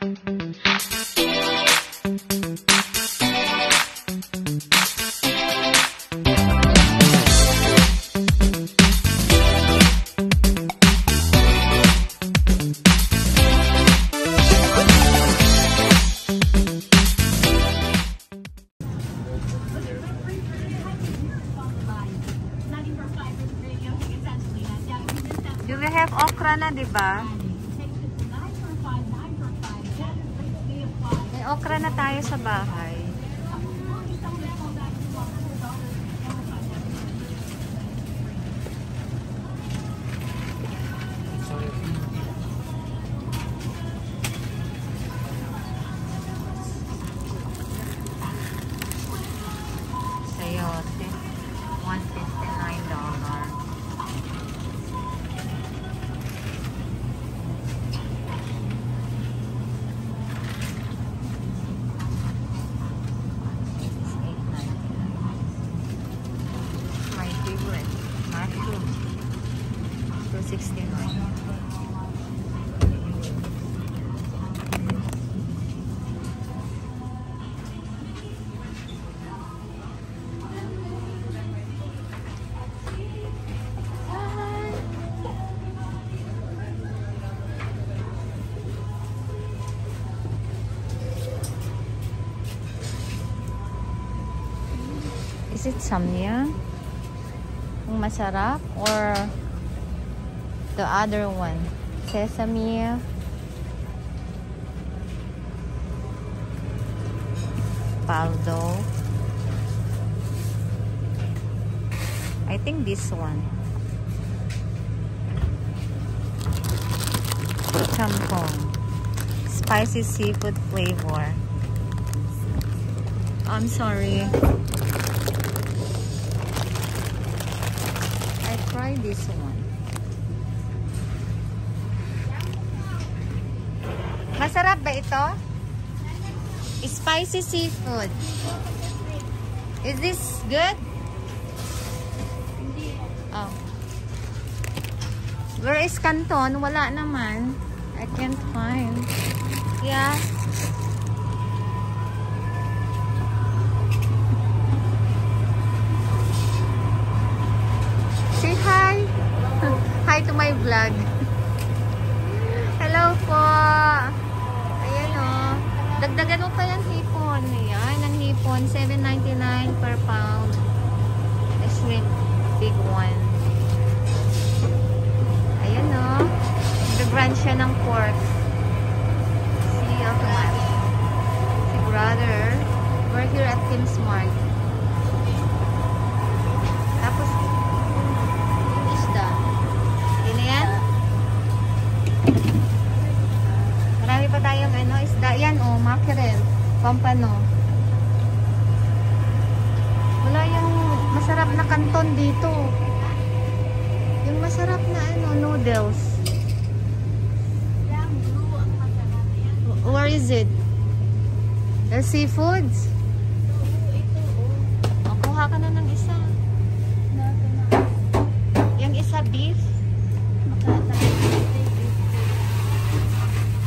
Do we have okra na, di ba? May okra na tayo sa bahay. Sayote. $159. Is it samyang? Yung masarap? Or the other one? Sesame? Paldo? I think this one. Champong. Spicy seafood flavor. I'm sorry. Try this one. Masarap ba ito? Spicy seafood. Is this good? Oh. Where is Canton? Wala naman. I can't find. Yeah. Hi! Hi to my vlog. Hello po! Ayan o. Dagdagan mo pa yung hipon. Ayan, ang hipon. $7.99 per pound. The shrimp. Big one. Ayan o. Nag-brand siya ng pork. See you much. Si brother. We're here at Kim Smart. Tapos, marami pa tayong isda. Yan mackerel. Pampano. Wala yung masarap na kanton dito. Yung masarap na noodles. Where is it? The seafoods? Kuha ka na ng isa. Yung isa beef.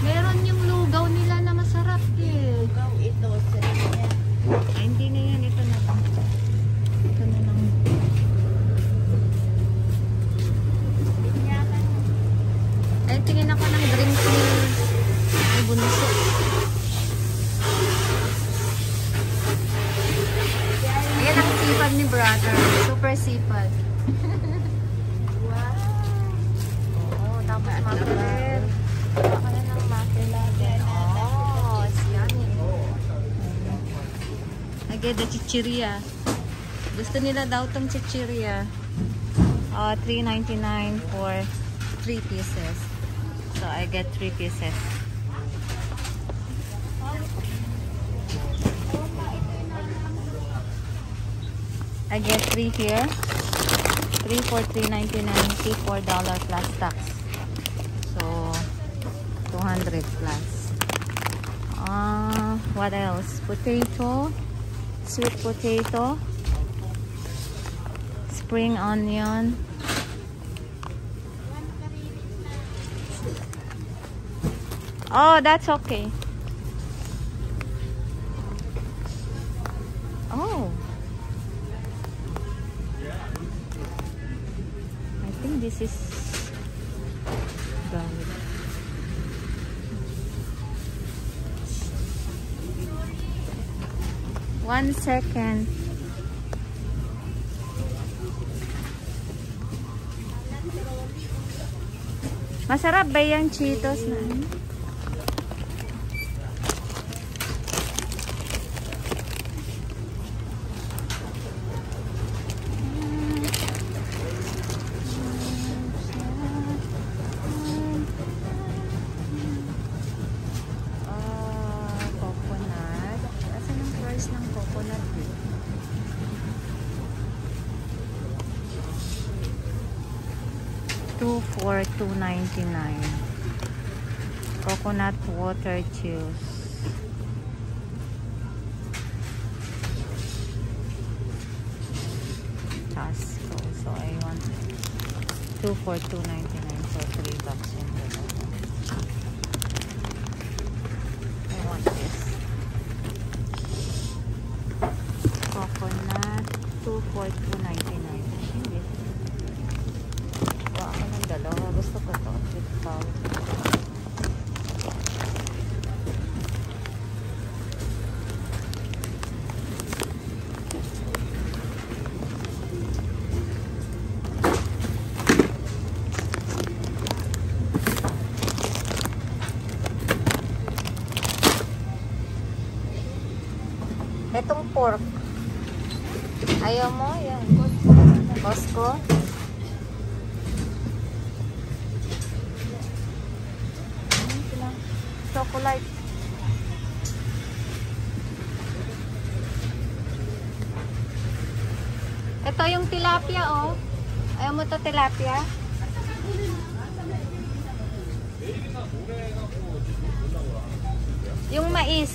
Meron yung lugaw nila na masarap din. Lugaw ito. Ay, hindi na yan. Ito na lang. Ito na lang. Ay, tingin ako ng drinks ni Bunso. Ayan ang sipag ni brother. Super sipag. Tapos mackerel. Baka na ng mackerel natin. Oh, it's yummy. I get the chichirya. Gusto nila daw itong chichirya. $3.99 for 3 pieces. So, I get 3 pieces. I get 3 here. 3 for $3.99. $4 plus tax. So, 200 plus. What else? Potato. Sweet potato. Spring onion. Oh, that's okay. this is garlic. One second. Masarap ba yung Cheetos na? Coconut. Asan ang price ng coconut? For $2.99. Coconut water juice. Costco. So I want 2 for $2.99. So $3 in total. I want this. Coconut 2 for $2.99. Dalawa. Gusto ko to. Itong pork. Ayaw mo? Yan. Costco. Chocolate. Ito yung tilapia, oh. Ayaw mo to tilapia? Yung mais.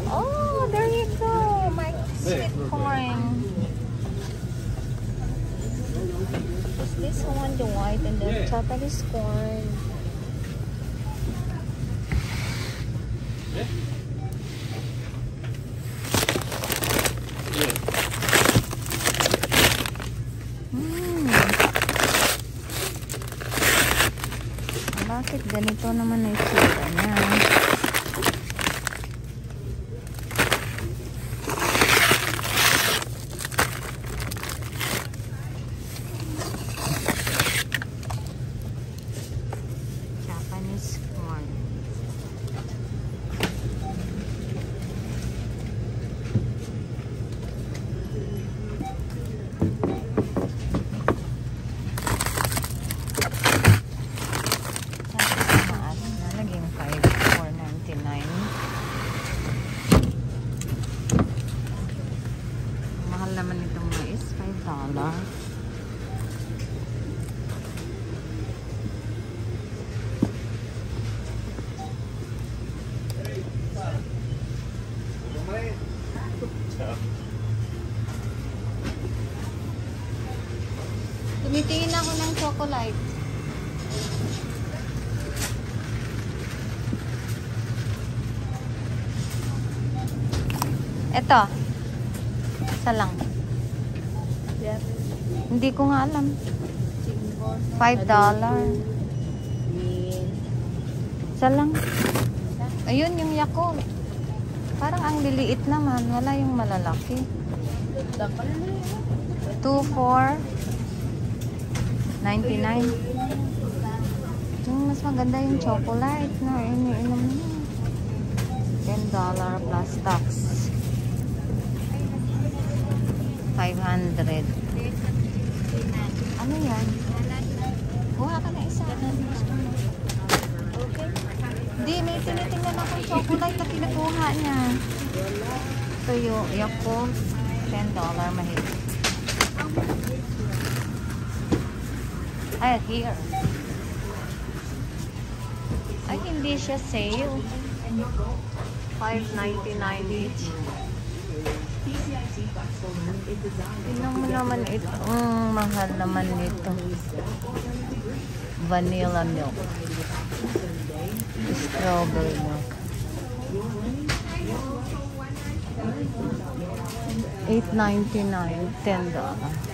Oh, there you go. My sweet corn. Is this one the white and the Japanese corn? Bakit ganito naman na itsura niya? Japanese corn. Naman itong mais, $5. Tumitingin ako ng chocolate. Ito. Isa lang. Yeah. Hindi ko nga alam. $5. Isa lang. Ayun yung Yakult. Parang ang liliit naman. Wala yung malalaki. 2 for $99. Yung mas maganda yung chocolate na iniinom niya. $10 plus tax. 500. Ano yan? Kuha ka na isa. Okay. Hindi, may tinitingnan akong chocolate na kinukuha niya. Ito yung Yakult. $10 mahigit. Ay, here. Ay, hindi siya sale. $5.99 each. Tingnan mo naman ito. Mahal naman nito. Vanilla milk. Strawberry milk. $8.99. $10.